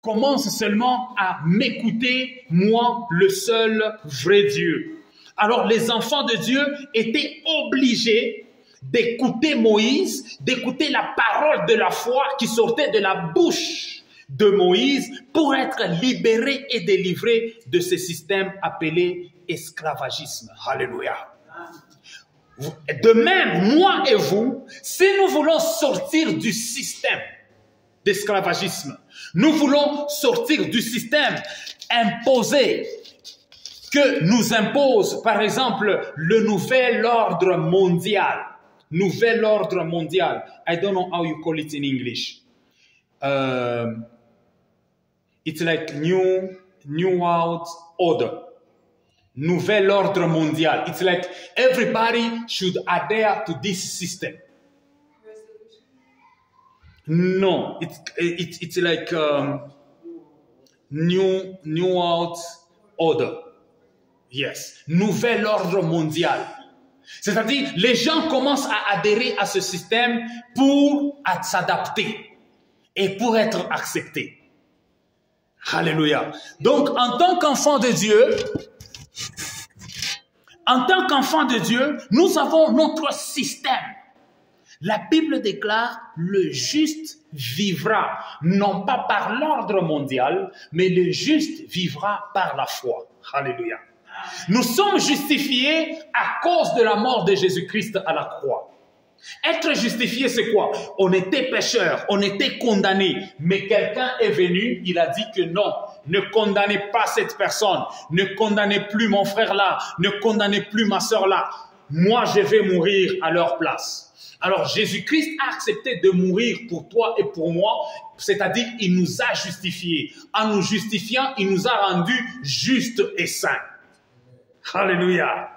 commence seulement à m'écouter, moi, le seul vrai Dieu. Alors les enfants de Dieu étaient obligés d'écouter Moïse, d'écouter la parole de la foi qui sortait de la bouche de Moïse pour être libérés et délivrés de ce système appelé esclavagisme. Alléluia. De même, moi et vous, si nous voulons sortir du système d'esclavagisme, nous voulons sortir du système imposé que nous impose, par exemple, le nouvel ordre mondial. Nouvel ordre mondial. I don't know how you call it in English. It's like new world order. Nouvel ordre mondial. It's like everybody should adhere to this system. No, it's like new world order. Yes, nouvel ordre mondial. C'est-à-dire, les gens commencent à adhérer à ce système pour s'adapter et pour être acceptés. Alléluia. Donc, en tant qu'enfant de Dieu, nous avons notre système. La Bible déclare, le juste vivra, non pas par l'ordre mondial, mais le juste vivra par la foi. Alléluia. Nous sommes justifiés à cause de la mort de Jésus-Christ à la croix. Être justifié, c'est quoi? On était pécheurs, on était condamnés, mais quelqu'un est venu, il a dit que non, ne condamnez pas cette personne, ne condamnez plus mon frère là, ne condamnez plus ma soeur là. Moi, je vais mourir à leur place. Alors, Jésus-Christ a accepté de mourir pour toi et pour moi, c'est-à-dire il nous a justifiés. En nous justifiant, il nous a rendus justes et saints. Hallelujah.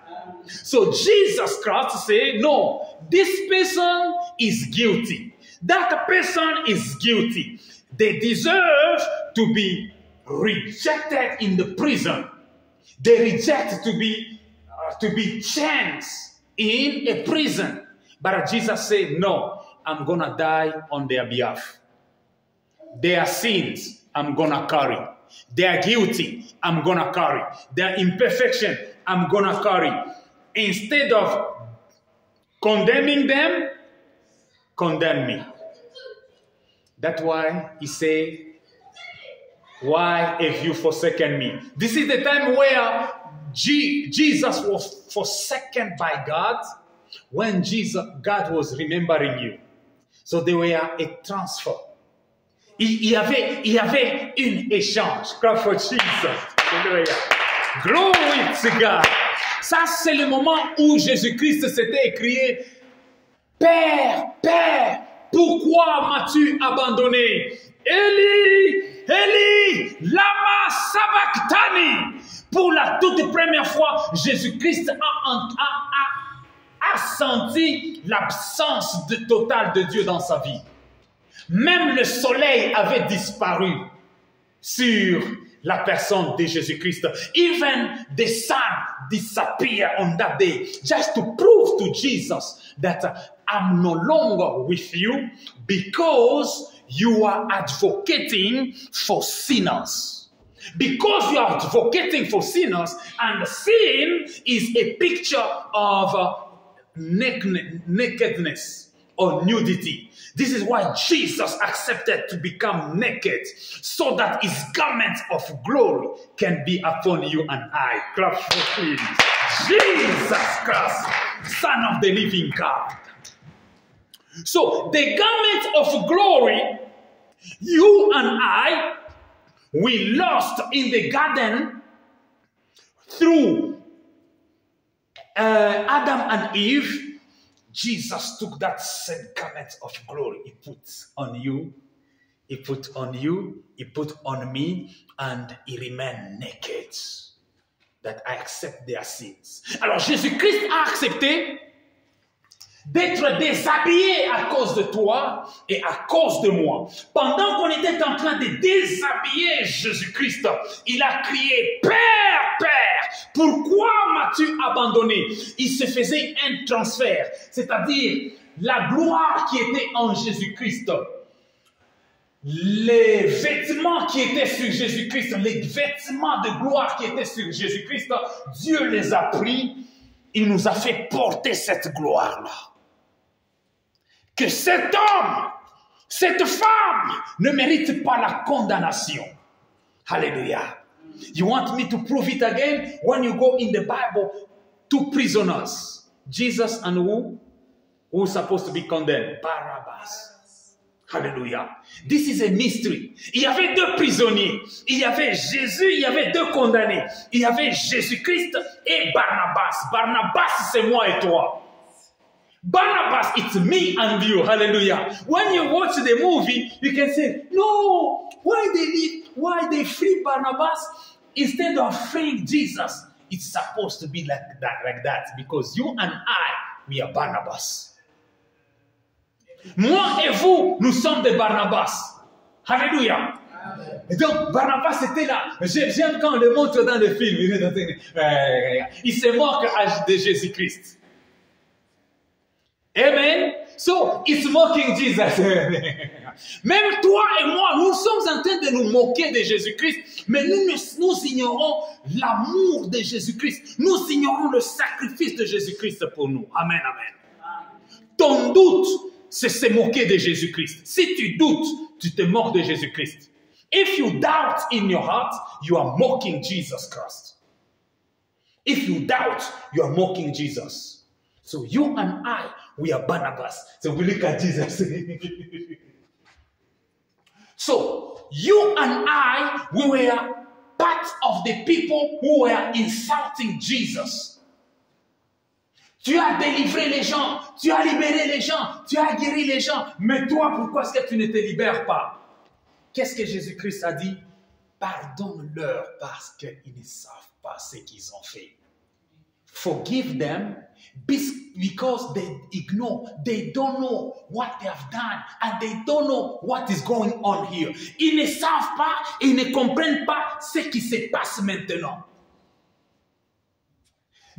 So Jesus Christ said, no, this person is guilty. That person is guilty. They deserve to be rejected in the prison. They reject to be chained in a prison. But Jesus said, no, I'm going to die on their behalf. Their sins, I'm going to carry. They are guilty, I'm going to carry. Their imperfection, I'm going to carry. Instead of condemning them, condemn me. That's why he said, why have you forsaken me? This is the time where Jesus was forsaken by God, when God was remembering you. So there were a transfer. Il y avait un échange. Clap for Jesus. Hallelujah. Glory to God. Ça, c'est le moment où Jésus-Christ s'était écrié, Père, Père, pourquoi m'as-tu abandonné? Élie, Élie, lama sabachthani. Pour la toute première fois, Jésus-Christ a senti l'absence totale de Dieu dans sa vie. Même le soleil avait disparu sur la personne de Jésus-Christ. Even the sun disappeared on that day, just to prove to Jesus that I'm no longer with you because you are advocating for sinners. Because you are advocating for sinners, and sin is a picture of nakedness or nudity. This is why Jesus accepted to become naked, so that his garment of glory can be upon you and I. Clap for him. Jesus Christ, Son of the living God. So the garment of glory, you and I, we lost in the garden through Adam and Eve. Jesus took that same garment of glory. He put on you, he put on you, he put on me, and he remained naked. That I accept their sins. Alors Jésus-Christ a accepté d'être déshabillé à cause de toi et à cause de moi. Pendant qu'on était en train de déshabiller Jésus-Christ, il a crié, Père, Père, pourquoi m'as-tu abandonné? Il se faisait un transfert, c'est-à-dire la gloire qui était en Jésus-Christ les vêtements qui étaient sur Jésus-Christ, les vêtements de gloire qui étaient sur Jésus-Christ, Dieu les a pris, il nous a fait porter cette gloire-là. Que cet homme, cette femme ne mérite pas la condamnation. Hallelujah. You want me to prove it again? When you go in the Bible, 2 prisoners, Jesus and who? Who is supposed to be condemned? Barabbas. Hallelujah. This is a mystery. Il y avait 2 prisonniers. Il y avait Jésus, il y avait 2 condamnés. Il y avait Jésus-Christ et Barnabas. Barnabas, c'est moi et toi. Barnabas, it's me and you. Hallelujah. When you watch the movie, you can say, no, why they free Barnabas instead of freeing Jesus? It's supposed to be like that because you and I, we are Barnabas. Moi et vous, nous sommes des Barnabas. Alléluia. Et donc, Barnabas était là. J'aime quand on le montre dans le film. Il se moque de Jésus-Christ. Amen. So, it's mocking Jesus. Même toi et moi, nous sommes en train de nous moquer de Jésus-Christ, mais nous ignorons l'amour de Jésus-Christ. Nous ignorons le sacrifice de Jésus-Christ pour nous. Amen, amen. Ton doute, c'est se moquer de Jésus-Christ. Si tu doutes, tu te moques de Jésus-Christ. If you doubt in your heart, you are mocking Jesus Christ. If you doubt, you are mocking Jesus. So you and I, we are Barnabas. So we look at Jesus. So you and I, we were part of the people who were insulting Jesus. Tu as délivré les gens, tu as libéré les gens, tu as guéri les gens. Mais toi, pourquoi est-ce que tu ne te libères pas? Qu'est-ce que Jésus-Christ a dit? Pardonne-leur parce qu'ils ne savent pas ce qu'ils ont fait. Forgive them because they ignore, they don't know what they have done and they don't know what is going on here. Ils ne savent pas et ils ne comprennent pas ce qui se passe maintenant.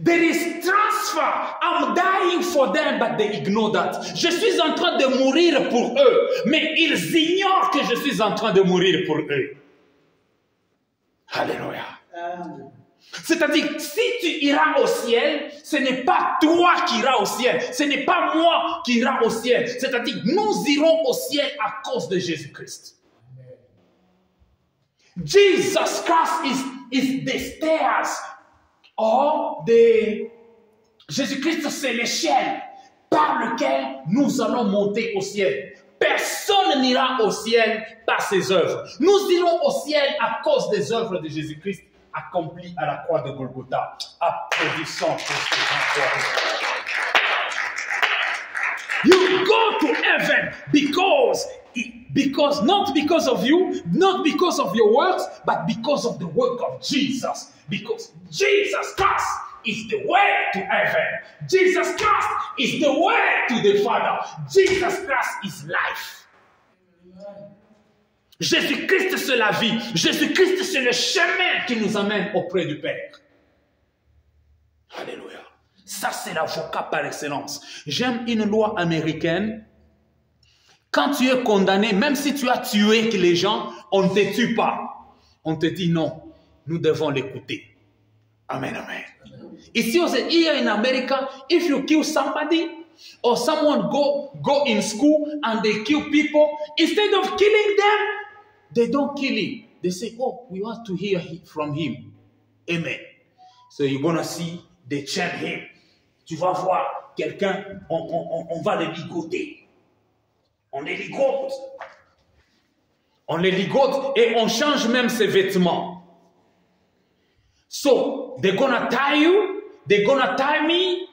There is transfer. I'm dying for them, but they ignore that. Je suis en train de mourir pour eux, mais ils ignorent que je suis en train de mourir pour eux. Alléluia. C'est-à-dire, si tu iras au ciel, ce n'est pas toi qui iras au ciel. Ce n'est pas moi qui irai au ciel. C'est-à-dire, nous irons au ciel à cause de Jésus-Christ. Jesus Christ is the stairs. Or, Jésus-Christ, c'est l'échelle par laquelle nous allons monter au ciel. Personne n'ira au ciel par ses œuvres. Nous irons au ciel à cause des œuvres de Jésus-Christ accomplies à la croix de Golgotha. Applaudissons pour ce grand. You go to heaven because not because of you, not because of your works, but because of the work of Jesus. Because Jesus Christ is the way to heaven. Jesus Christ is the way to the Father. Jesus Christ is life. Jésus-Christ, c'est la vie. Jésus-Christ, c'est le chemin qui nous amène auprès du Père. Alléluia. Ça, c'est l'avocat par excellence. J'aime une loi américaine. Quand tu es condamné, même si tu as tué les gens, on ne te tue pas. On te dit non. Nous devons l'écouter. Amen, amen. Ici, here in America, if you kill somebody or someone go in school and they kill people, instead of killing them, they don't kill him. They say, oh, we want to hear from him. Amen. So you're going to see, they chain him. Tu vas voir quelqu'un, on va le ligoter. On les ligote. On les ligote et on change même ses vêtements. So, they're gonna tie you, they're gonna tie me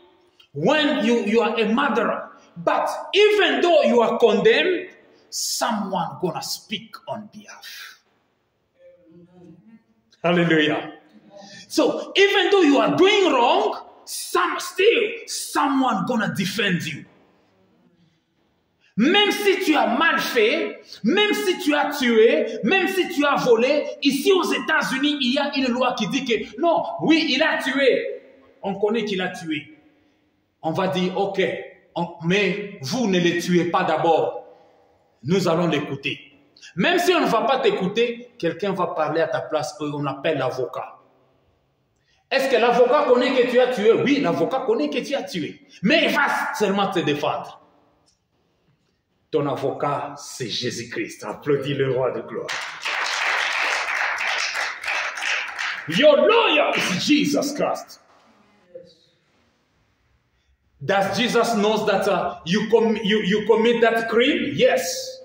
when you are a murderer. But even though you are condemned, someone gonna speak on behalf. Hallelujah. So, even though you are doing wrong, someone gonna defend you. Même si tu as mal fait, même si tu as tué, même si tu as volé, ici aux États-Unis, il y a une loi qui dit que non, oui, il a tué. On connaît qu'il a tué. On va dire, ok, mais vous ne le tuez pas d'abord. Nous allons l'écouter. Même si on ne va pas t'écouter, quelqu'un va parler à ta place, on appelle l'avocat. Est-ce que l'avocat connaît que tu as tué? Oui, l'avocat connaît que tu as tué. Mais il va seulement te défendre. Ton avocat, c'est Jésus-Christ. Applaudis le roi de gloire. Your lawyer is Jesus Christ. Does Jesus know that you commit that crime? Yes.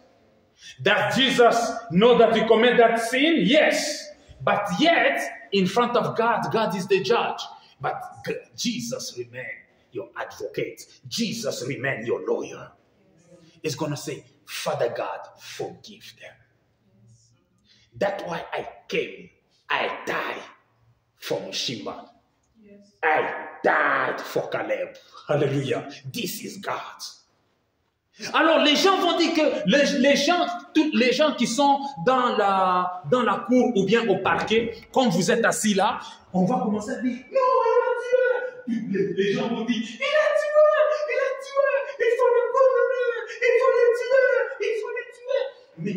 Does Jesus know that you commit that sin? Yes. But yet, in front of God, God is the judge. But Jesus remains your advocate. Jesus remains your lawyer. He's going to say, Father God, forgive them. That's why I came. I died for Shimon. Yes. I died for Caleb. Hallelujah. This is God. Alors, les gens vont dire que les gens qui sont dans la cour ou bien au parquet, comme vous êtes assis là, on va commencer à dire, non, il a tué. Les gens vont dire, il a tué, il faut le condamner, il faut le tuer. Mais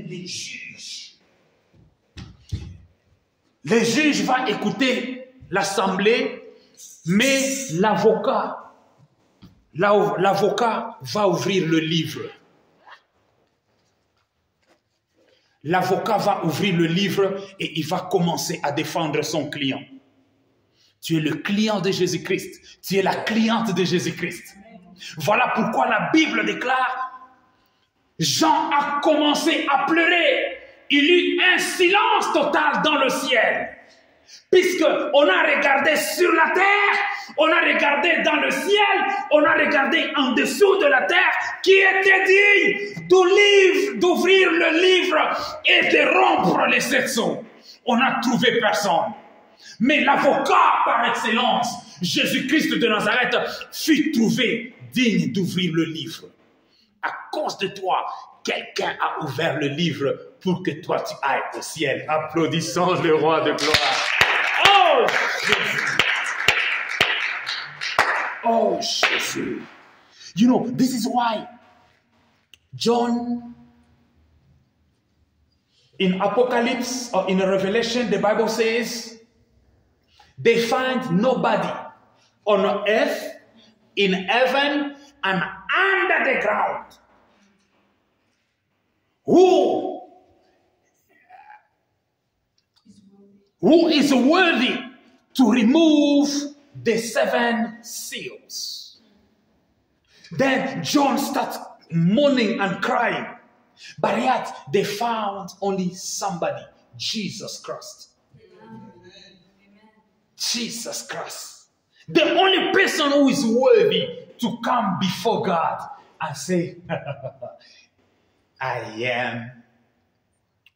les juges vont écouter l'assemblée, mais l'avocat va ouvrir le livre. L'avocat va ouvrir le livre et il va commencer à défendre son client. Tu es le client de Jésus-Christ. Tu es la cliente de Jésus-Christ. Voilà pourquoi la Bible déclare, Jean a commencé à pleurer. Il y eut un silence total dans le ciel. Puisqu'on a regardé sur la terre, on a regardé dans le ciel, on a regardé en dessous de la terre, qui était digne d'ouvrir le livre et de rompre les sept sceaux. On n'a trouvé personne. Mais l'avocat par excellence, Jésus-Christ de Nazareth, fut trouvé digne d'ouvrir le livre. À cause de toi, quelqu'un a ouvert le livre pour que toi tu ailles au ciel. Applaudissons le roi de gloire. Oh Jésus. Oh Jésus. You know, this is why John, in Apocalypse or in Revelation, the Bible says, they find nobody on earth, in heaven, and under the ground who is worthy to remove the seven seals. Then John starts mourning and crying. But yet they found only somebody, Jesus Christ. Amen. Jesus Christ. The only person who is worthy to come before God and say, I am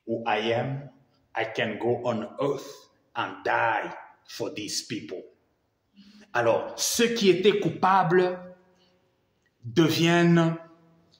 who I am. I can go on earth and die for these people. Alors, ceux qui étaient coupables deviennent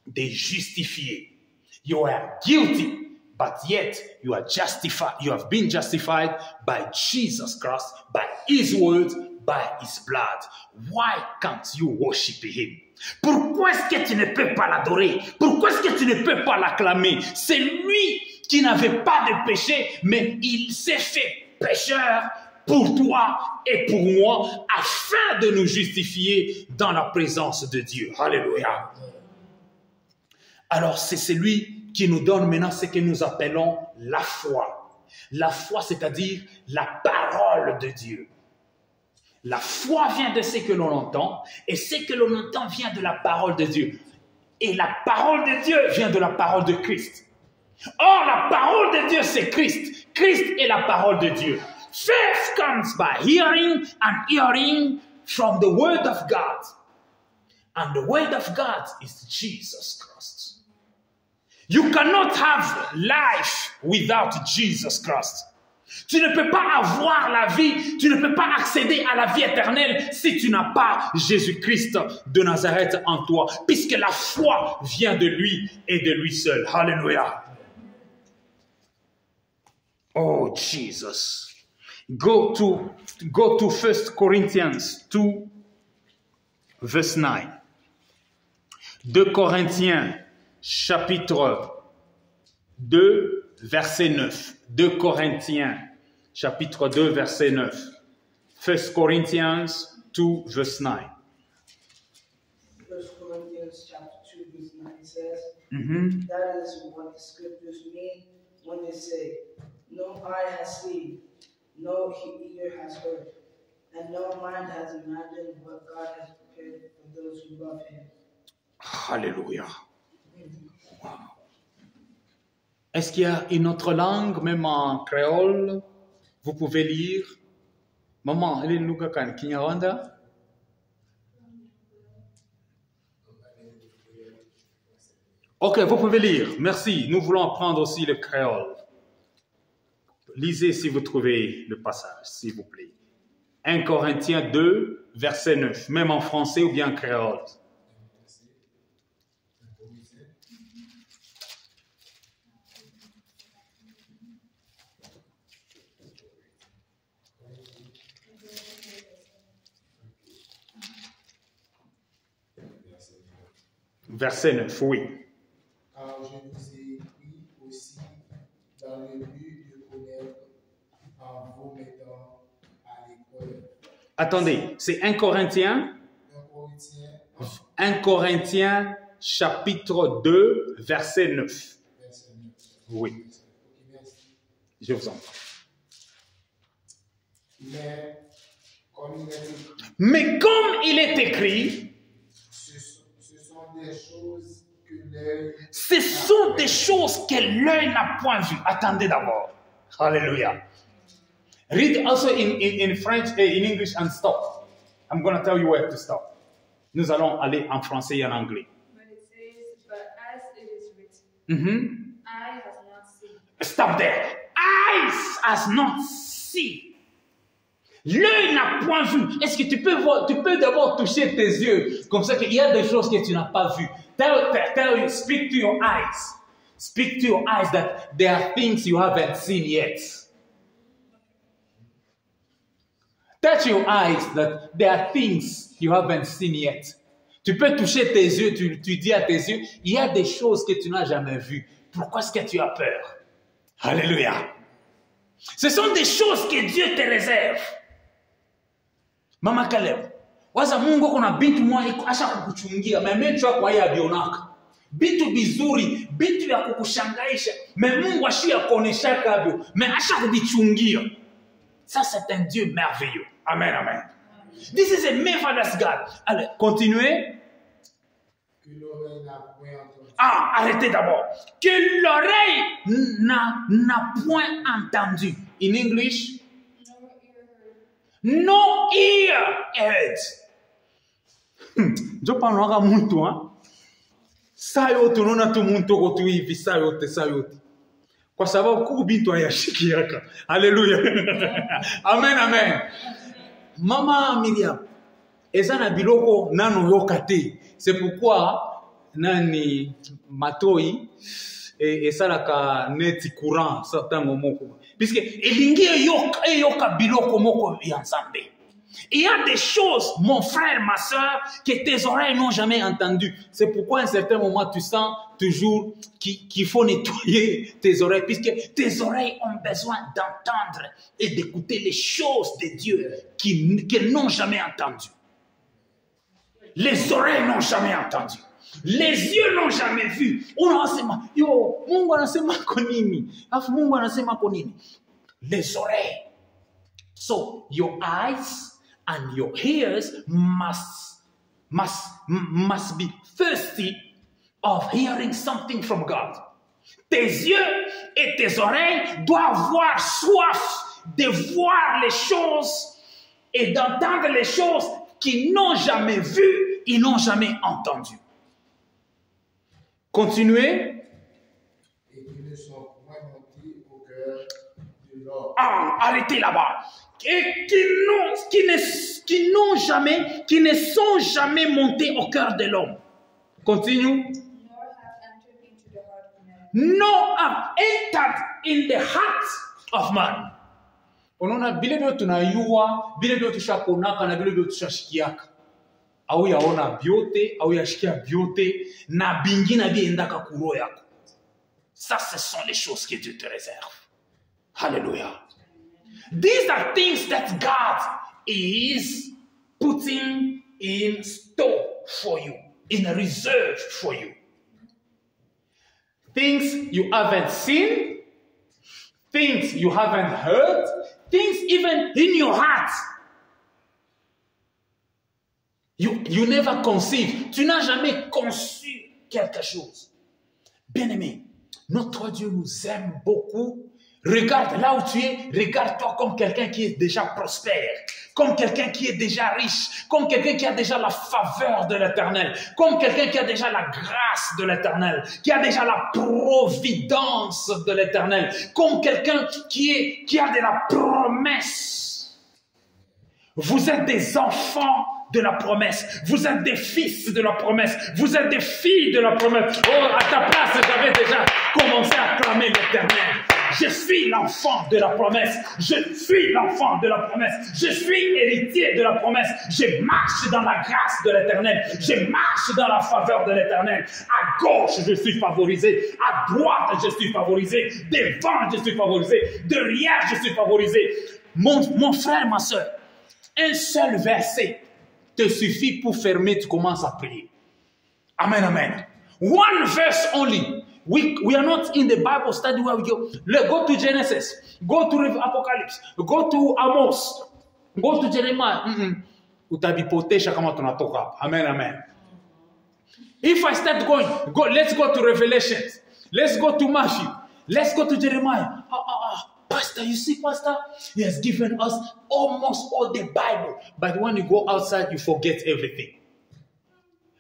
des justifiés. You are guilty, but yet you are justified. You have been justified by Jesus Christ, by His word, by His blood. Why can't you worship Him? Pourquoi est-ce que tu ne peux pas l'adorer? Pourquoi est-ce que tu ne peux pas l'acclamer? C'est lui qui n'avait pas de péché, mais il s'est fait pécheur pour toi et pour moi, afin de nous justifier dans la présence de Dieu. Alléluia. Alors, c'est celui qui nous donne maintenant ce que nous appelons la foi. La foi, c'est-à-dire la parole de Dieu. La foi vient de ce que l'on entend, et ce que l'on entend vient de la parole de Dieu. Et la parole de Dieu vient de la parole de Christ. Or, la parole de Dieu, c'est Christ. Christ est la parole de Dieu. Faith comes by hearing, and hearing from the word of God. And the word of God is Jesus Christ. You cannot have life without Jesus Christ. Tu ne peux pas avoir la vie, tu ne peux pas accéder à la vie éternelle si tu n'as pas Jésus-Christ de Nazareth en toi, puisque la foi vient de lui et de lui seul. Hallelujah. Oh, Jesus. Go to 1 Corinthians 2, verse 9. 2 Corinthiens, chapitre 2, verset 9. 2 Corinthiens, chapitre 2, verset 9. 1 Corinthians 2, verse 9. 1 Corinthians chapter 2, verse 9 says, that is what the scriptures mean when they say, no eye has seen, no ear has heard, and no mind has imagined what God has prepared for those who love him. Alléluia. Wow. Est-ce qu'il y a une autre langue, même en créole, vous pouvez lire? Maman, elle est Luka kan Kinyarwanda? Ok, vous pouvez lire. Merci. Nous voulons apprendre aussi le créole. Lisez si vous trouvez le passage, s'il vous plaît. 1 Corinthiens 2, verset 9, même en français ou bien en créole. Verset 9, oui. Car je vous ai écrit aussi dans le but de connaître en vous mettant à l'école. Attendez, c'est 1 Corinthiens 1 Corinthiens chapitre 2, verset 9. Oui. Je vous en prie. Mais comme il est écrit, ce sont des choses que l'œil n'a point vues. Attendez d'abord. Alléluia. Read also in French, in English and stop. I'm going to tell you where to stop. Nous allons aller en français et en anglais. But it says, but as it is written, eye has not seen. Stop there. Eyes has not seen. L'œil n'a point vu. Est-ce que tu peux d'abord toucher tes yeux comme ça qu'il y a des choses que tu n'as pas vues. Speak to your eyes. Speak to your eyes that there are things you haven't seen yet. Touch your eyes that there are things you haven't seen yet. Tu peux toucher tes yeux, tu dis à tes yeux, il y a des choses que tu n'as jamais vues. Pourquoi est-ce que tu as peur? Alléluia. Ce sont des choses que Dieu te réserve. Mama Caleb, waza Mungu kuna bintu moja asha kukuchungia, memecho kwa ya bionaka. Bintu bizuri, bintu ya kukushangaisha, Mungu ashia kuonesha kabyo, asha kubichungia. Ça c'est un Dieu merveilleux. Amen, amen. This is a marvelous God. Allez, continuez. Arrêtez d'abord. Que l'oreille n'a point entendu. In English, no ear heard. Je parle à mon tour. Ça yote unaona tu muntu kotu hivi saa yote. Kwa sababu kubintu ayashikiaka. Haleluya. Amen, amen. Mama Miriam, ezana biloko nano yokate. C'est pourquoi nani matoi et salaka neti courant certain momoko. Puisque elingi yoka biloko moko ensemble. Il y a des choses, mon frère, ma soeur, que tes oreilles n'ont jamais entendues. C'est pourquoi à un certain moment, tu sens toujours qu'il faut nettoyer tes oreilles, puisque tes oreilles ont besoin d'entendre et d'écouter les choses de Dieu qu'elles n'ont jamais entendues. Les oreilles n'ont jamais entendu. Les yeux n'ont jamais vu. Mungu anasema konini. Afu Mungu anasema konini. Les oreilles. So, your eyes and your ears must be thirsty of hearing something from God. Tes yeux et tes oreilles doivent avoir soif de voir les choses et d'entendre les choses qu'ils n'ont jamais vues, ils n'ont jamais entendues. Continuez. Et qui ne sont point montés au cœur de l'homme. Arrêtez là-bas. Et qui ne sont jamais montés au cœur de l'homme. Continue. Nor have entered Nor have entered in into the heart of man. the heart of man. Unaona vile vile tunayua, vile vile tushakonaka na vile vile tushashikiaka. Au yaona biote, au yashikia biote, na bingina biendaka kuro yako. Ça, ce sont les choses que Dieu te réserve. Hallelujah. These are things that God is putting in store for you, in reserve for you. Things you haven't seen, things you haven't heard, things even in your heart. You never conceive. Tu n'as jamais conçu quelque chose. Bien-aimé, notre Dieu nous aime beaucoup. Regarde là où tu es, regarde-toi comme quelqu'un qui est déjà prospère, comme quelqu'un qui est déjà riche, comme quelqu'un qui a déjà la faveur de l'Éternel, comme quelqu'un qui a déjà la grâce de l'Éternel, qui a déjà la providence de l'Éternel, comme quelqu'un qui a de la promesse. Vous êtes des enfants de la promesse. Vous êtes des fils de la promesse. Vous êtes des filles de la promesse. Oh, à ta place, j'avais déjà commencé à clamer l'Éternel. Je suis l'enfant de la promesse. Je suis l'enfant de la promesse. Je suis héritier de la promesse. Je marche dans la grâce de l'Éternel. Je marche dans la faveur de l'Éternel. À gauche, je suis favorisé. À droite, je suis favorisé. Devant, je suis favorisé. Derrière, je suis favorisé. Mon frère, ma soeur, un seul verset te suffit pour fermer, tu commences à prier. Amen, amen. One verse only. We are not in the Bible study where we go. Go to Genesis. Go to Apocalypse. Go to Amos. Go to Jeremiah. Amen, amen. If I start going, let's go to Revelation. Let's go to Matthew. Let's go to Jeremiah. Pastor, you see, Pastor, he has given us almost all the Bible. But when you go outside, you forget everything.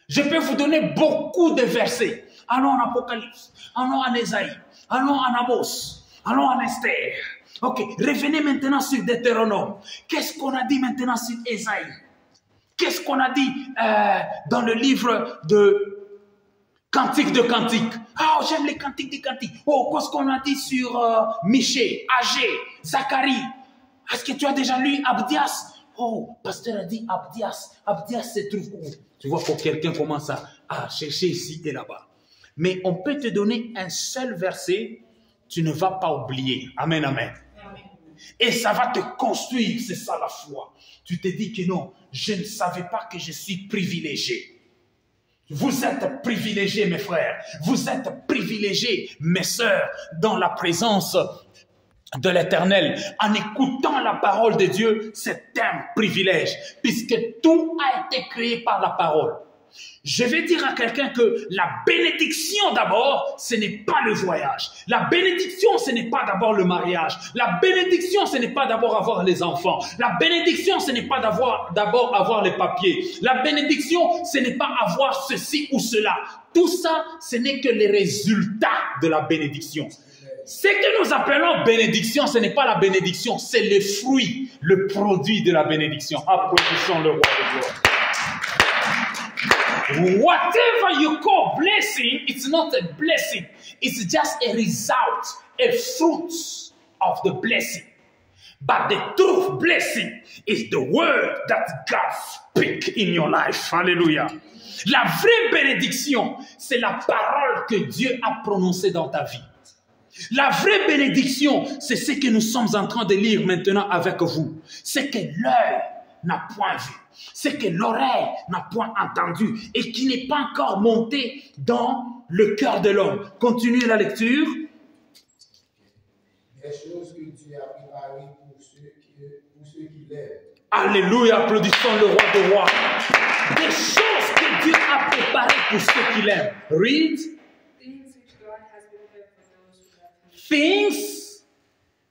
Je peux vous donner beaucoup de versets. Allons en Apocalypse, allons en Ésaïe, allons en Amos, allons en Esther. Ok, revenez maintenant sur Deutéronome. Qu'est-ce qu'on a dit maintenant sur Ésaïe? Qu'est-ce qu'on a dit dans le livre de Cantique de Cantique? Oh, j'aime les cantiques de Cantique. Oh, qu'est-ce qu'on a dit sur Michée, Agé, Zacharie? Est-ce que tu as déjà lu Abdias? Oh, pasteur a dit Abdias. Abdias se trouve où? Tu vois, pour quelqu'un commence à chercher ici et là-bas. Mais on peut te donner un seul verset, tu ne vas pas oublier. Amen, amen. Amen. Et ça va te construire, c'est ça la foi. Tu te dis que non, je ne savais pas que je suis privilégié. Vous êtes privilégiés, mes frères. Vous êtes privilégiés, mes sœurs, dans la présence de l'Éternel. En écoutant la parole de Dieu, c'est un privilège, puisque tout a été créé par la parole. Je vais dire à quelqu'un que la bénédiction d'abord, ce n'est pas le voyage. La bénédiction, ce n'est pas d'abord le mariage. La bénédiction, ce n'est pas d'abord avoir les enfants. La bénédiction, ce n'est pas d'abord avoir les papiers. La bénédiction, ce n'est pas avoir ceci ou cela. Tout ça, ce n'est que les résultats de la bénédiction. Ce que nous appelons bénédiction, ce n'est pas la bénédiction, c'est le fruit, le produit de la bénédiction. Applaudissons le roi de gloire. Whatever you call blessing, it's not a blessing. It's just a result, a fruit of the blessing. But the true blessing is the word that God speaks in your life. Hallelujah. La vraie bénédiction, c'est la parole que Dieu a prononcée dans ta vie. La vraie bénédiction, c'est ce que nous sommes en train de lire maintenant avec vous. C'est que l'œil n'a point vu, c'est que l'oreille n'a point entendu et qui n'est pas encore monté dans le cœur de l'homme. Continuez la lecture. Des choses que Dieu a préparées pour ceux qui l'aiment. Alléluia, applaudissons le roi des rois. Des choses que Dieu a préparées pour ceux qui l'aiment. Read. Things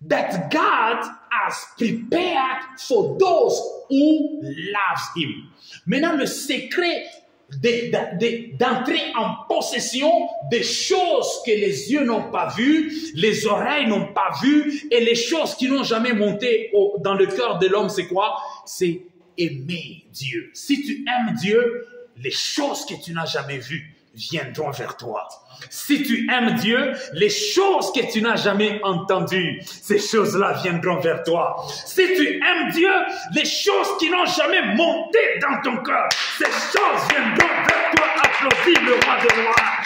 that God has prepared for those who love Him. Maintenant, le secret d'entrer en possession des choses que les yeux n'ont pas vues, les oreilles n'ont pas vues, et les choses qui n'ont jamais monté dans le cœur de l'homme, c'est quoi? C'est aimer Dieu. Si tu aimes Dieu, les choses que tu n'as jamais vues viendront vers toi. Si tu aimes Dieu, les choses que tu n'as jamais entendues, ces choses-là viendront vers toi. Si tu aimes Dieu, les choses qui n'ont jamais monté dans ton cœur, ces choses viendront vers toi. Applaudis le roi de gloire.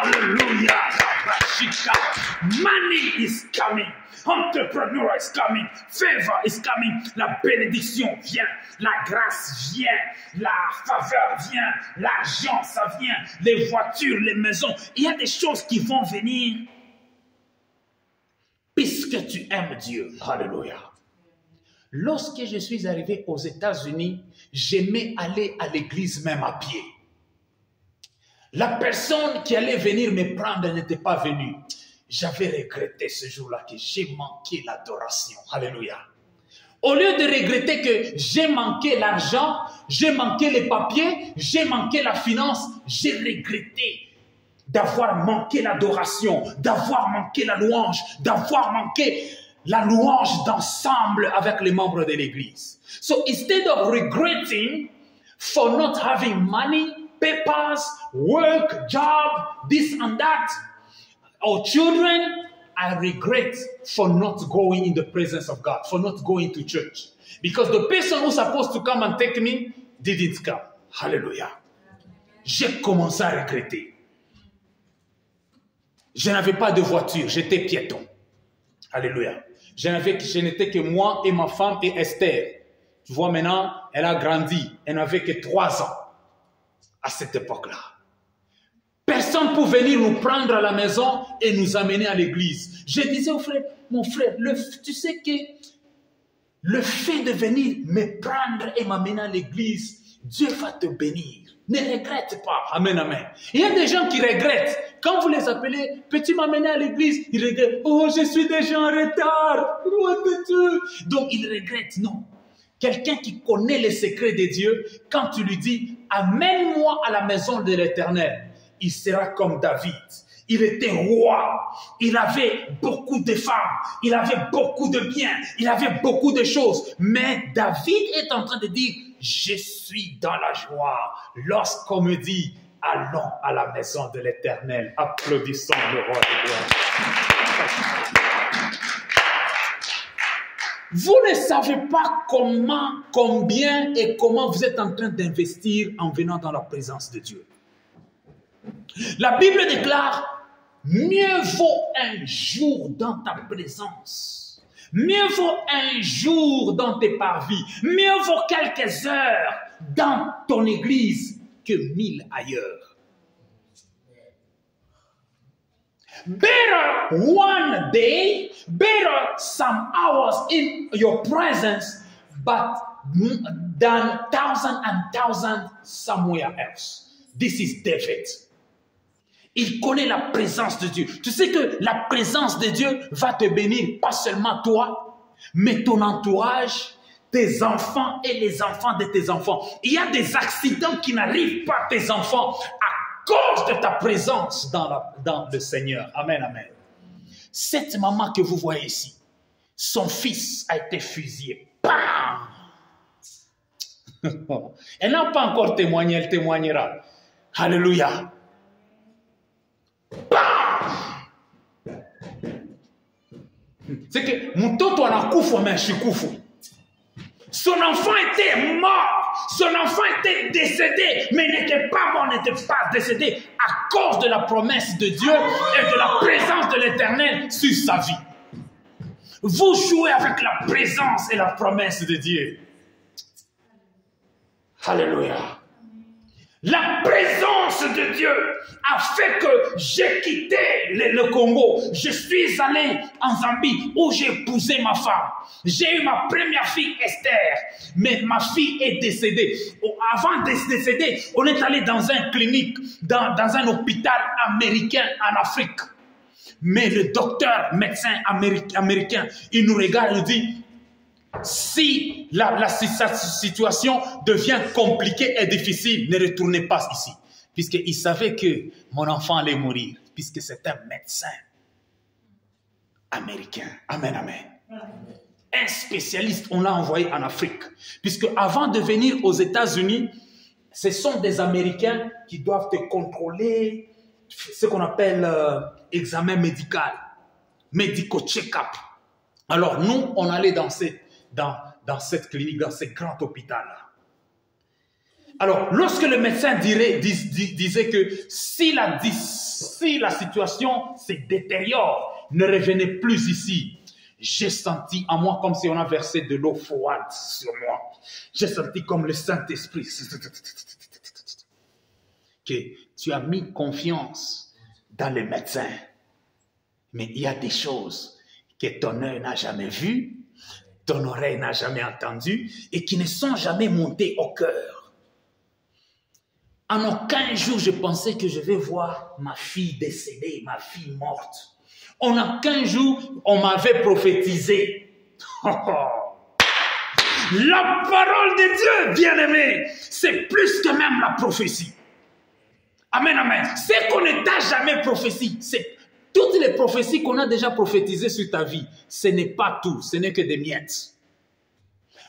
Alléluia. Money is coming. Entrepreneur is coming. Favor is coming. La bénédiction vient. La grâce vient. La faveur vient. L'argent, ça vient. Les voitures, les maisons. Il y a des choses qui vont venir. Puisque tu aimes Dieu. Alléluia. Lorsque je suis arrivé aux États-Unis, j'aimais aller à l'église même à pied. La personne qui allait venir me prendre n'était pas venue. J'avais regretté ce jour-là que j'ai manqué l'adoration. Alléluia. Au lieu de regretter que j'ai manqué l'argent, j'ai manqué les papiers, j'ai manqué la finance, j'ai regretté d'avoir manqué l'adoration, d'avoir manqué la louange, d'avoir manqué la louange d'ensemble avec les membres de l'église. So instead of regretting for not having money, papers, work, job, this and that, or children, I regret for not going in the presence of God, for not going to church. Because the person who's supposed to come and take me didn't come. Hallelujah. J'ai commencé à regretter. Je n'avais pas de voiture, j'étais piéton. Alléluia. Je n'étais que moi et ma femme et Esther. Tu vois maintenant, elle a grandi. Elle n'avait que 3 ans à cette époque-là. Personne ne pouvait venir nous prendre à la maison et nous amener à l'église. Je disais au frère, mon frère, tu sais que le fait de venir me prendre et m'amener à l'église, Dieu va te bénir. Ne regrette pas. Amen, amen. Il y a des gens qui regrettent. Quand vous les appelez, peux-tu m'amener à l'église? Ils regrettent. Oh, je suis déjà en retard. Donc, ils regrettent. Non. Quelqu'un qui connaît les secrets de Dieu, quand tu lui dis, amène-moi à la maison de l'Éternel, il sera comme David. Il était roi. Il avait beaucoup de femmes. Il avait beaucoup de biens. Il avait beaucoup de choses. Mais David est en train de dire, je suis dans la joie lorsqu'on me dit, allons à la maison de l'Éternel. Applaudissons le roi de gloire. Vous ne savez pas combien et comment vous êtes en train d'investir en venant dans la présence de Dieu. La Bible déclare, mieux vaut un jour dans ta présence, mieux vaut un jour dans tes parvis, mieux vaut quelques heures dans ton église que 1000 ailleurs. Better one day, better some hours in your presence, but than 1,000 and 1,000 somewhere else. This is David. Il connaît la présence de Dieu. Tu sais que la présence de Dieu va te bénir, pas seulement toi, mais ton entourage, tes enfants et les enfants de tes enfants. Il y a des accidents qui n'arrivent pas à tes enfants à cause de ta présence dans le Seigneur. Amen, amen. Cette maman que vous voyez ici, son fils a été fusillé. Bam! Elle n'a pas encore témoigné, elle témoignera. Alléluia. C'est que mtoto anakufa mais shikufu. Son enfant était mort, son enfant était décédé, mais n'était pas mort, n'était pas décédé à cause de la promesse de Dieu et de la présence de l'Éternel sur sa vie. Vous jouez avec la présence et la promesse de Dieu. Alléluia. La présence de Dieu a fait que j'ai quitté le Congo. Je suis allé en Zambie où j'ai épousé ma femme. J'ai eu ma première fille Esther, mais ma fille est décédée. Avant de décéder, on est allé dans une clinique, dans un hôpital américain en Afrique. Mais le docteur, médecin américain, il nous regarde et nous dit, si la situation devient compliquée et difficile, ne retournez pas ici. Puisqu'il savait que mon enfant allait mourir. Puisque c'est un médecin américain. Amen, amen. Un spécialiste, on l'a envoyé en Afrique. Puisque avant de venir aux États-Unis, ce sont des Américains qui doivent te contrôler, ce qu'on appelle examen médical, médico-check-up. Alors nous, on allait dans cette clinique, dans ce grand hôpital-là. Alors, lorsque le médecin disait que si la situation se détériore, ne revenez plus ici, j'ai senti en moi comme si on a versé de l'eau froide sur moi. J'ai senti comme le Saint-Esprit que tu as mis confiance dans les médecins. Mais il y a des choses que ton œil n'a jamais vues, ton oreille n'a jamais entendues et qui ne sont jamais montées au cœur. En aucun jour, je pensais que je vais voir ma fille décédée, ma fille morte. En aucun jour, on m'avait prophétisé. La parole de Dieu, bien-aimé, c'est plus que même la prophétie. Amen, amen. Ce qu'on ne t'a jamais prophétisé, c'est toutes les prophéties qu'on a déjà prophétisées sur ta vie. Ce n'est pas tout, ce n'est que des miettes.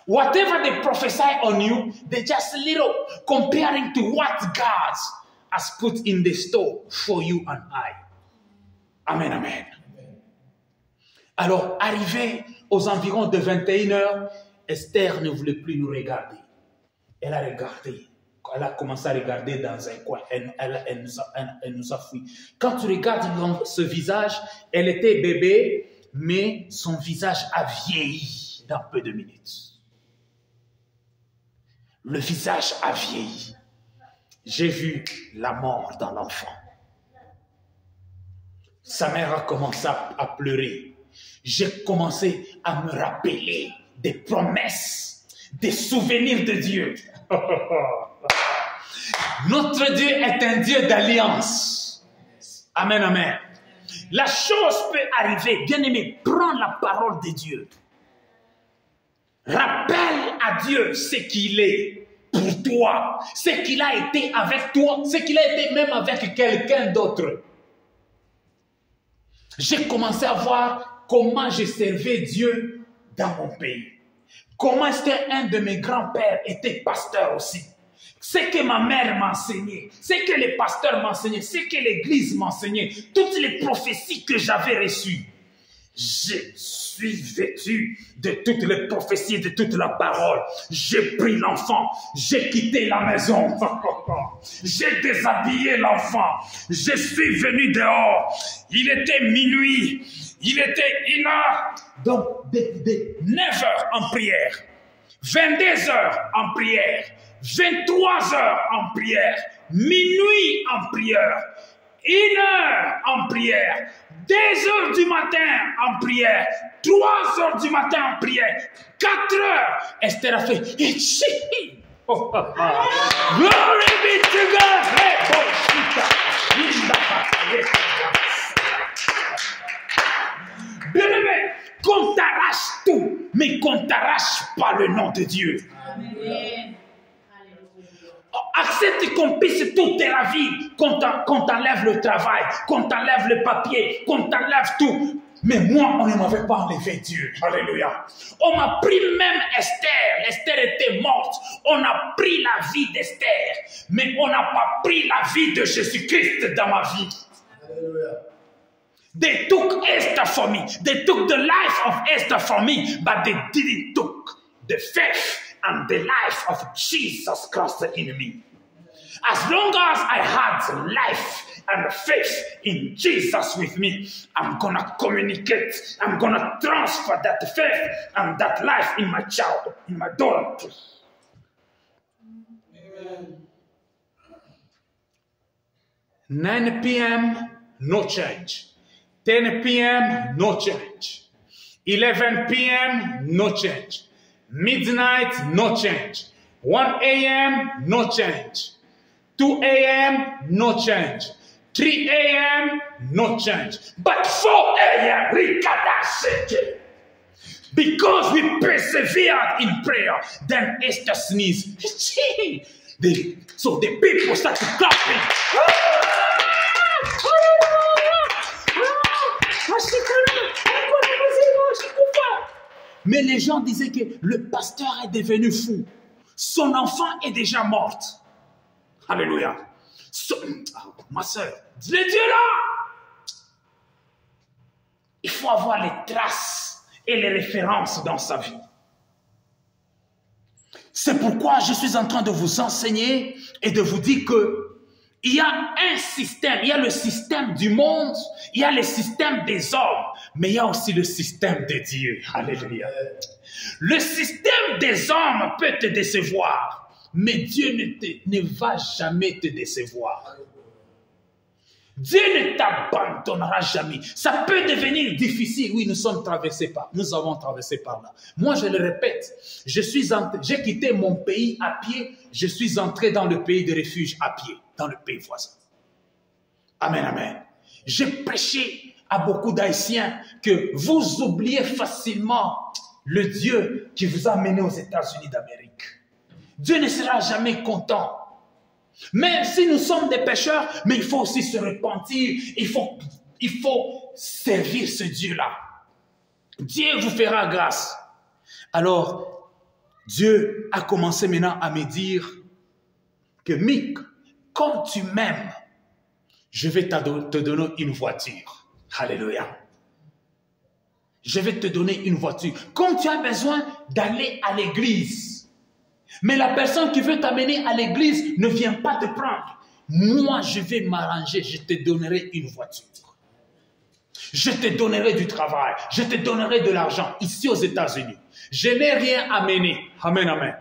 Whatever they prophesy on you, they're just a little comparing to what God has put in the store for you and I. Amen, amen. Alors, arrivé aux environs de 21h, Esther ne voulait plus nous regarder. Elle a regardé. Elle a commencé à regarder dans un coin. Elle nous a fui. Quand tu regardes ce visage, elle était bébé, mais son visage a vieilli dans peu de minutes. Le visage a vieilli. J'ai vu la mort dans l'enfant. Sa mère a commencé à pleurer. J'ai commencé à me rappeler des promesses, des souvenirs de Dieu. Notre Dieu est un Dieu d'alliance. Amen, amen. La chose peut arriver. Bien-aimé, prends la parole de Dieu. Rappelle à Dieu ce qu'il est pour toi, ce qu'il a été avec toi, ce qu'il a été même avec quelqu'un d'autre. J'ai commencé à voir comment je servais Dieu dans mon pays. Comment est-ce qu'un de mes grands-pères était pasteur aussi. Ce que ma mère m'enseignait, ce que les pasteurs m'enseignaient, ce que l'église m'enseignait, toutes les prophéties que j'avais reçues. Je suis vêtu de toutes les prophéties, de toute la parole. J'ai pris l'enfant, j'ai quitté la maison. J'ai déshabillé l'enfant. Je suis venu dehors. Il était minuit. Il était 1h. Donc, de 9h en prière. 22h en prière. 23h en prière. Minuit en prière. 1h en prière. 2h du matin en prière, 3h du matin en prière, 4h, Esther a fait, oh, glory be to God. Bien-aimé, qu'on t'arrache tout, mais qu'on t'arrache pas le nom de Dieu. Amen. Accepte qu'on puisse toute la vie, qu'on t'enlève le travail, qu'on t'enlève le papier, qu'on t'enlève tout. Mais moi, on ne m'avait pas enlevé Dieu. Alléluia. On m'a pris même Esther. Esther était morte. On a pris la vie d'Esther. Mais on n'a pas pris la vie de Jésus-Christ dans ma vie. Alléluia. They took Esther for me. They took the life of Esther for me. But they didn't took the faith and the life of Jesus Christ in me. As long as I had life and faith in Jesus with me, I'm going to communicate. I'm going to transfer that faith and that life in my child, in my daughter. Amen. 9 p.m., no change. 10 p.m., no change. 11 p.m., no change. Midnight, no change. 1 a.m., no change. 2 a.m., no change. 3 a.m., no change. But 4 a.m., because we persevered in prayer, then Esther sneezed. So the people started clapping. Mais les gens disaient que le pasteur est devenu fou. Son enfant est déjà mort. Alléluia. Ma soeur, le Dieu là, il faut avoir les traces et les références dans sa vie. C'est pourquoi je suis en train de vous enseigner et de vous dire que il y a un système, il y a le système du monde, il y a le système des hommes, mais il y a aussi le système de Dieu. Alléluia. Le système des hommes peut te décevoir, mais Dieu ne va jamais te décevoir. Dieu ne t'abandonnera jamais. Ça peut devenir difficile. Oui, nous avons traversé par là. Moi, je le répète, j'ai quitté mon pays à pied, je suis entré dans le pays de refuge à pied, dans le pays voisin. Amen, amen. J'ai prêché à beaucoup d'Haïtiens que vous oubliez facilement le Dieu qui vous a amené aux États-Unis d'Amérique. Dieu ne sera jamais content. Même si nous sommes des pécheurs, mais il faut aussi se repentir. Il faut servir ce Dieu-là. Dieu vous fera grâce. Alors, Dieu a commencé maintenant à me dire que Mick, comme tu m'aimes, je vais te donner une voiture. Alléluia. Je vais te donner une voiture. Comme tu as besoin d'aller à l'église, mais la personne qui veut t'amener à l'église ne vient pas te prendre. Moi, je vais m'arranger, je te donnerai une voiture. Je te donnerai du travail, je te donnerai de l'argent ici aux États-Unis. Je n'ai rien amené. Amen, amen.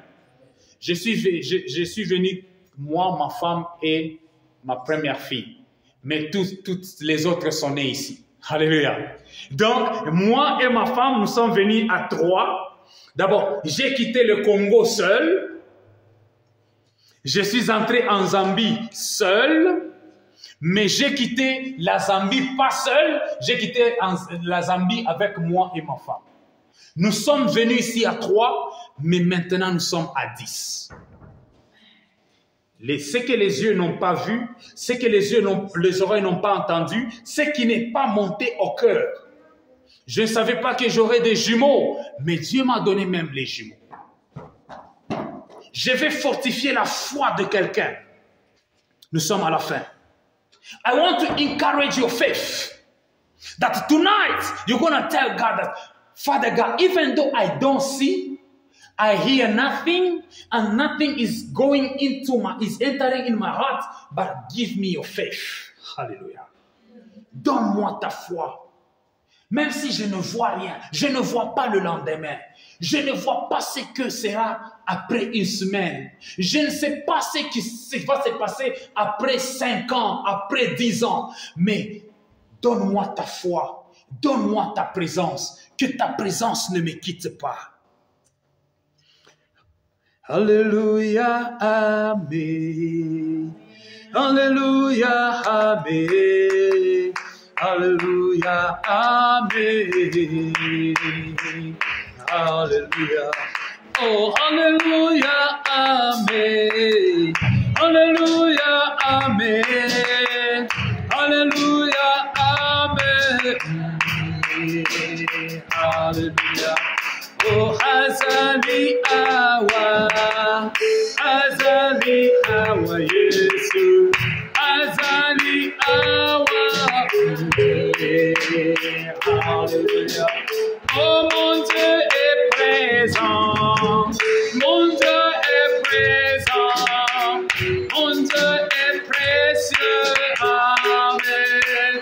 Je suis venu, moi, ma femme et ma première fille. Mais toutes les autres sont nées ici. Alléluia. Donc, moi et ma femme, nous sommes venus à 3. D'abord, j'ai quitté le Congo seul. Je suis entré en Zambie seul. Mais j'ai quitté la Zambie pas seul. J'ai quitté la Zambie avec moi et ma femme. Nous sommes venus ici à 3, mais maintenant nous sommes à 10. Ce que les yeux n'ont pas vu, ce que les oreilles n'ont pas entendu, ce qui n'est pas monté au cœur. Je ne savais pas que j'aurais des jumeaux, mais Dieu m'a donné même les jumeaux. Je vais fortifier la foi de quelqu'un. Nous sommes à la fin. I want to encourage your faith. That tonight, you're going to tell God that, Father God, even though I don't see, I hear nothing, and nothing is entering in my heart, but give me your faith. Hallelujah. Donne-moi ta foi. Même si je ne vois rien, je ne vois pas le lendemain, je ne vois pas ce que sera après une semaine, je ne sais pas ce qui va se passer après 5 ans, après 10 ans, mais donne-moi ta foi, donne-moi ta présence, que ta présence ne me quitte pas. Alléluia, Amen. Alléluia, Amen. Alléluia, Amen. Alléluia. Oh, Alléluia, Amen. Alléluia, Amen. Alléluia, Amen. Alléluia. Oh, Azali Awa. Azali Awa, Yesu. Azali Awa. Alléluia. Oh, mon Dieu est présent. Mon Dieu est présent. Mon Dieu est précieux. Amen.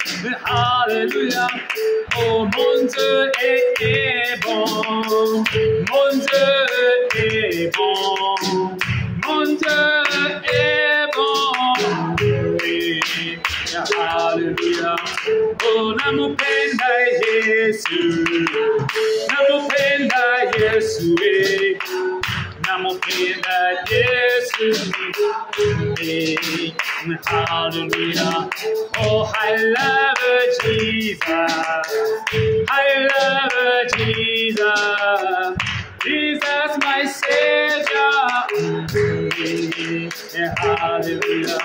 Alléluia. Oh, mon Dieu est bon. Mon Dieu est bon. Mon Dieu est bon. Alléluia. Oh, namupenda Yesu. Namupenda Yesu. Namupenda Yesu. Hallelujah. Oh, I love Jesus. I love Jesus. Jesus, my Savior. Hallelujah.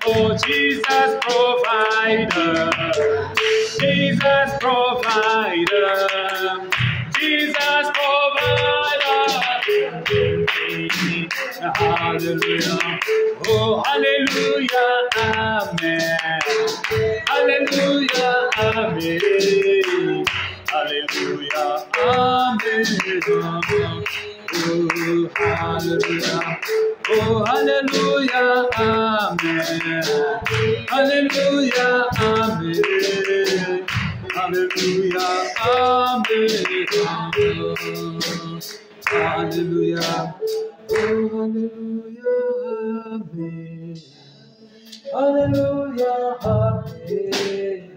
Oh, Jesus, provider. Jesus, provider. Jesus, provider. Hallelujah. Oh, hallelujah. Amen. Hallelujah. Amen. Hallelujah. Amen. Hallelujah. Oh, hallelujah, amen. Hallelujah, amen. Hallelujah, amen. Hallelujah. Oh, hallelujah, amen. Hallelujah, amen.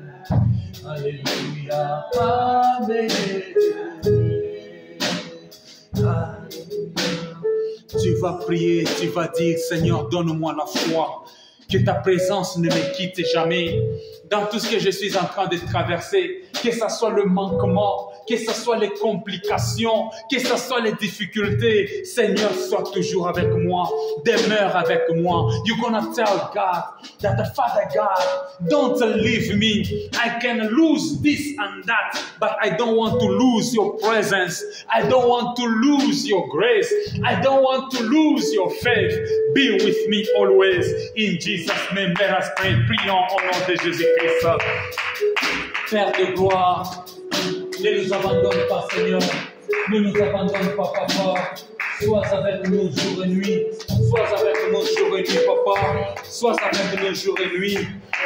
Hallelujah, amen. Hallelujah. Tu vas prier, tu vas dire, Seigneur, donne-moi la foi, que ta présence ne me quitte jamais. Dans tout ce que je suis en train de traverser, que ce soit le manquement, que ce soit les complications, que ce soit les difficultés, Seigneur, sois toujours avec moi, demeure avec moi. You're gonna tell God that the Father God, don't leave me. I can lose this and that, but I don't want to lose your presence. I don't want to lose your grace. I don't want to lose your faith. Be with me always. In Jesus' name, let us pray. Prions au nom de Jésus-Christ. Père de gloire, ne nous abandonne pas, Seigneur. Ne nous abandonne pas, Papa. Sois avec nous jour et nuit. Sois avec nous jour et nuit, Papa. Sois avec nous jour et nuit.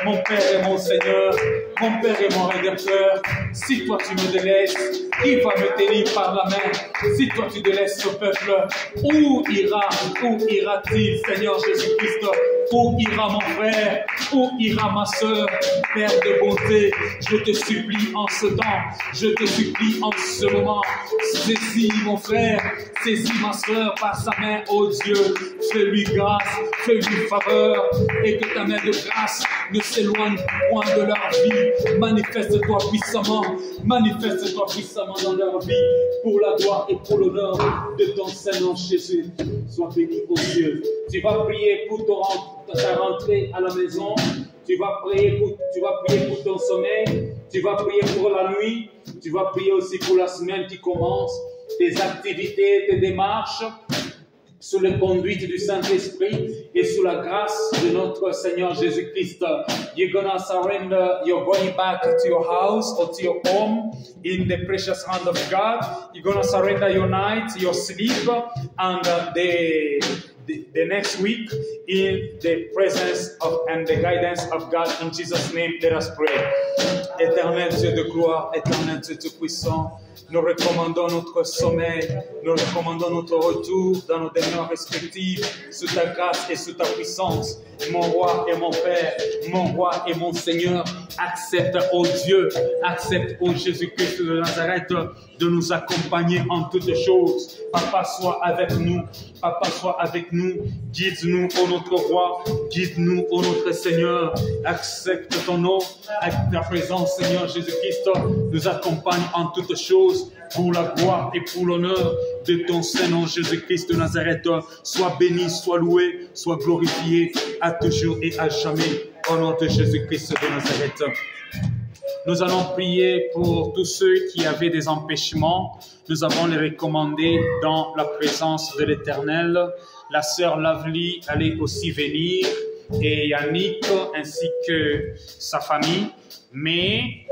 Mon Père et mon Seigneur, mon Père et mon Rédempteur, si toi tu me délaisses, qui va me tenir par la main? Si toi tu délaisses ce peuple, où ira-t-il, Seigneur Jésus-Christ? Où ira mon frère? Où ira ma sœur? Père de bonté, je te supplie en ce temps, je te supplie en ce moment, saisis mon frère, saisis ma sœur par sa main, ô Dieu, fais-lui grâce, fais-lui faveur, et que ta main de grâce ne s'éloigne point de leur vie. Manifeste-toi puissamment dans leur vie, pour la gloire et pour l'honneur de ton Saint-Nom Jésus. Sois béni, ô Dieu. Tu vas prier pour ta rentrée à la maison. Tu vas prier pour ton sommeil. Tu vas prier pour la nuit. Tu vas prier aussi pour la semaine qui commence. Tes activités, tes démarches, sous la conduite du Saint-Esprit et sous la grâce de notre Seigneur Jésus-Christ. You're gonna surrender, you're going back to your house or to your home in the precious hand of God. You're gonna surrender your night, your sleep, and the next week in the presence of and the guidance of God. In Jesus' name, let us pray. Éternel Dieu de gloire, éternel Dieu tout-puissant, nous recommandons notre sommeil, nous recommandons notre retour dans nos demeures respectives, sous ta grâce et sous ta puissance. Mon roi et mon Père, mon roi et mon Seigneur, accepte, ô Dieu, accepte, ô Jésus-Christ de Nazareth, de nous accompagner en toutes choses. Papa, sois avec nous. Papa, sois avec nous. Guide-nous, ô notre roi. Guide-nous, ô notre Seigneur. Accepte ton nom. Avec ta présence, Seigneur Jésus-Christ, nous accompagne en toutes choses pour la gloire et pour l'honneur de ton Saint-Nom Jésus-Christ de Nazareth. Sois béni, sois loué, sois glorifié à toujours et à jamais. Au nom de Jésus-Christ de Nazareth. Nous allons prier pour tous ceux qui avaient des empêchements. Nous avons les recommandés dans la présence de l'Éternel. La sœur Lavely allait aussi venir et Yannick ainsi que sa famille. Mais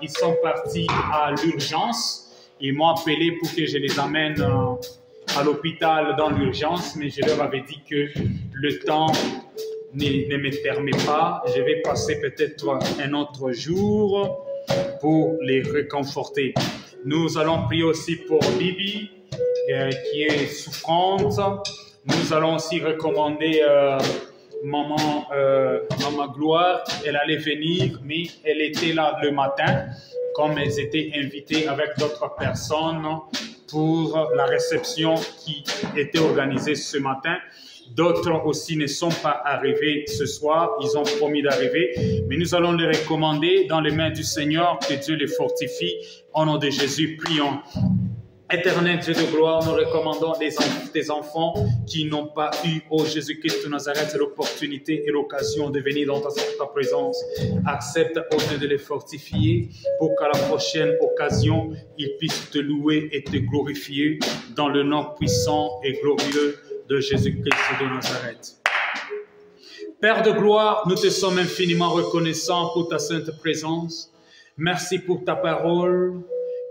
ils sont partis à l'urgence. Ils m'ont appelé pour que je les amène à l'hôpital dans l'urgence, mais je leur avais dit que le temps ne me permet pas. Je vais passer peut-être un autre jour pour les réconforter. Nous allons prier aussi pour Bibi, qui est souffrante. Nous allons aussi recommander Maman Gloire. Elle allait venir, mais elle était là le matin, comme elles étaient invitées avec d'autres personnes pour la réception qui était organisée ce matin. D'autres aussi ne sont pas arrivés ce soir, ils ont promis d'arriver, mais nous allons les recommander dans les mains du Seigneur, que Dieu les fortifie. Au nom de Jésus, prions. Éternel Dieu de gloire, nous recommandons des enfants qui n'ont pas eu, ô Jésus-Christ de Nazareth, l'opportunité et l'occasion de venir dans ta présence. Accepte, ô Dieu, de les fortifier pour qu'à la prochaine occasion, ils puissent te louer et te glorifier dans le nom puissant et glorieux de Jésus-Christ de Nazareth. Père de gloire, nous te sommes infiniment reconnaissants pour ta sainte présence. Merci pour ta parole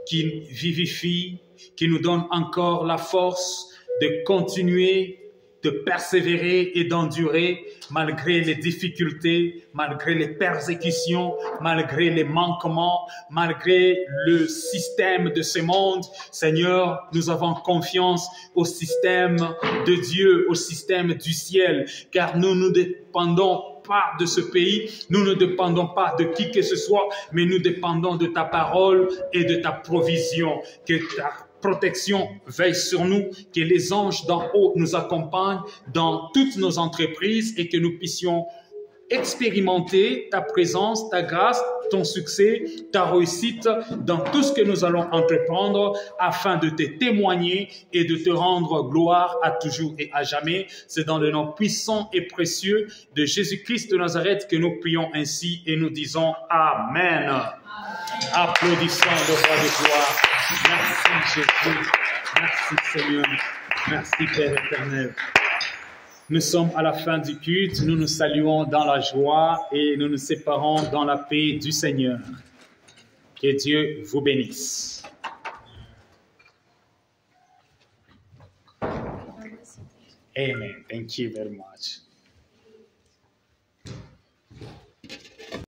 qui vivifie, qui nous donne encore la force de continuer, de persévérer et d'endurer malgré les difficultés, malgré les persécutions, malgré les manquements, malgré le système de ce monde. Seigneur, nous avons confiance au système de Dieu, au système du ciel, car nous ne dépendons pas de ce pays, nous ne dépendons pas de qui que ce soit, mais nous dépendons de ta parole et de ta provision. Que ta protection veille sur nous, que les anges d'en haut nous accompagnent dans toutes nos entreprises et que nous puissions expérimenter ta présence, ta grâce, ton succès, ta réussite dans tout ce que nous allons entreprendre afin de te témoigner et de te rendre gloire à toujours et à jamais. C'est dans le nom puissant et précieux de Jésus-Christ de Nazareth que nous prions ainsi et nous disons Amen. Applaudissons le roi de gloire. Merci Jésus. Merci Seigneur. Merci Père éternel. Nous sommes à la fin du culte, nous nous saluons dans la joie et nous nous séparons dans la paix du Seigneur. Que Dieu vous bénisse. Amen. Thank you very much.